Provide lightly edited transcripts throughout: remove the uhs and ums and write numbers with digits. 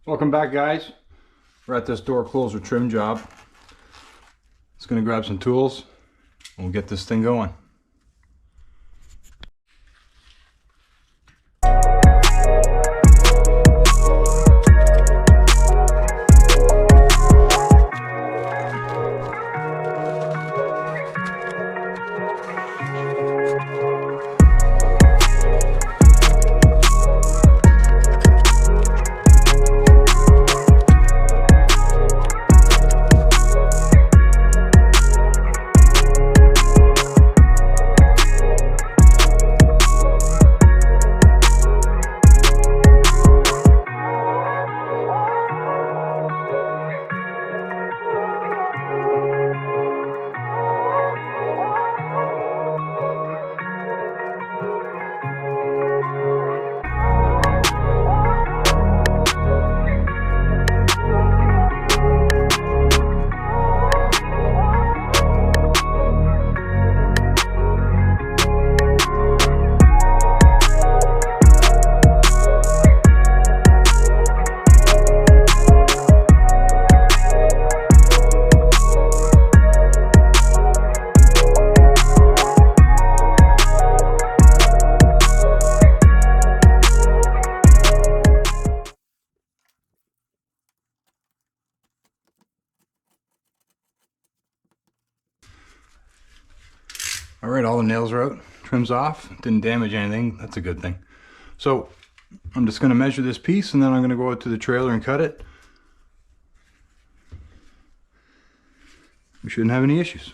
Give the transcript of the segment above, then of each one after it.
Welcome back, guys. We're at this door closer trim job. Just gonna grab some tools and we'll get this thing going. All right, all the nails are out, trim's off, didn't damage anything, that's a good thing. So I'm just gonna measure this piece and then I'm gonna go out to the trailer and cut it. We shouldn't have any issues.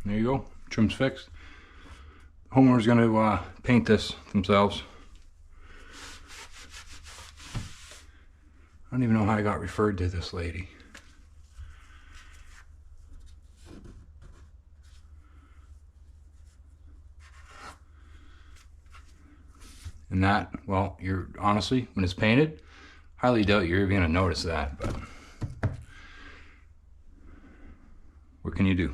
There you go, trim's fixed. Homeowner's gonna paint this themselves. I don't even know how I got referred to this lady. And that, well, you're honestly, when it's painted, highly doubt you're even gonna notice that, but what can you do?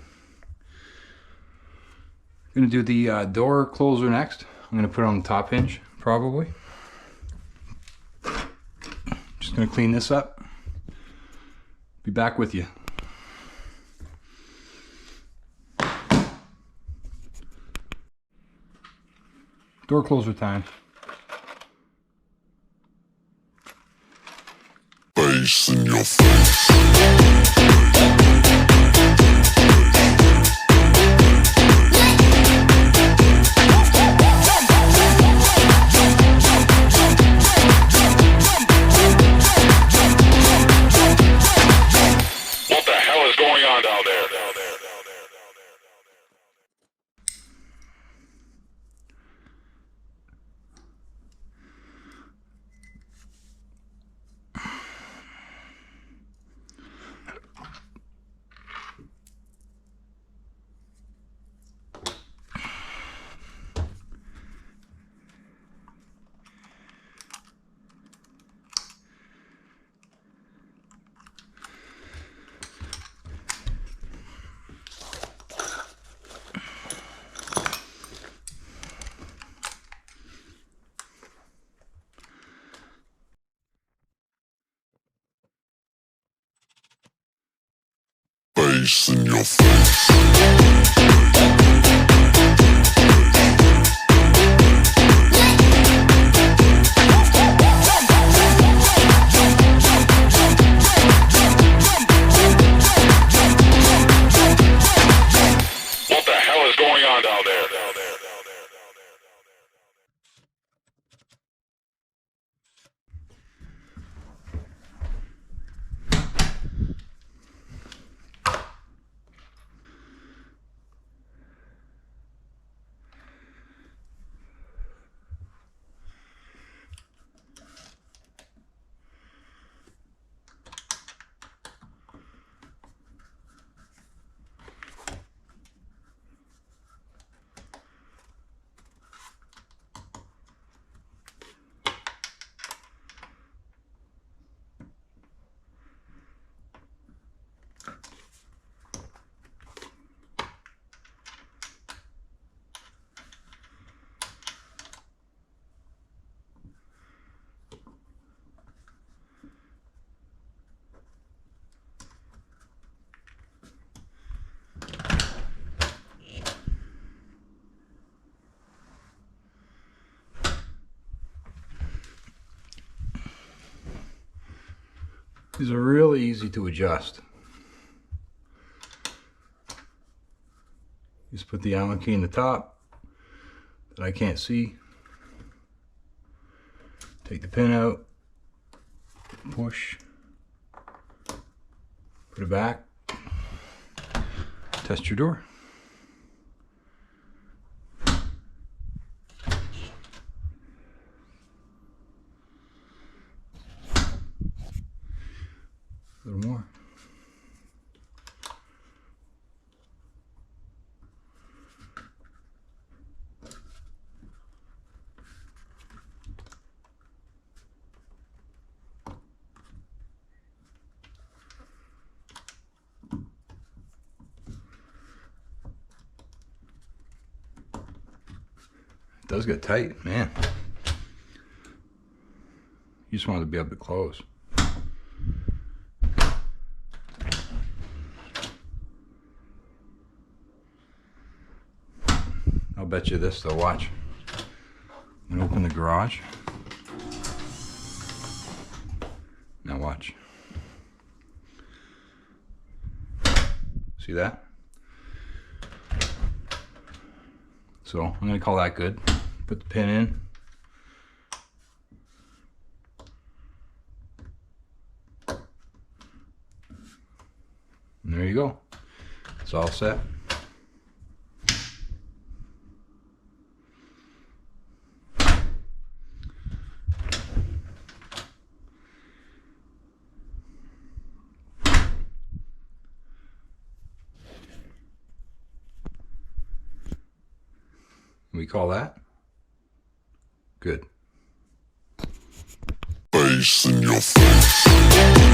I'm gonna do the door closer next. I'm gonna put it on the top hinge, probably. Just gonna clean this up. Be back with you. Door closer time. Face in your face. What the hell is going on down there? Face in your face. What the hell is going on down there? These are really easy to adjust. Just put the Allen key in the top that I can't see. Take the pin out, push, put it back, test your door. A little more. It does get tight, man. You just want it to be able to close. I'll bet you this though, watch. I'm gonna open the garage. Now watch. See that? So I'm gonna call that good. Put the pin in. And there you go. It's all set. We call that good. Bass in your face.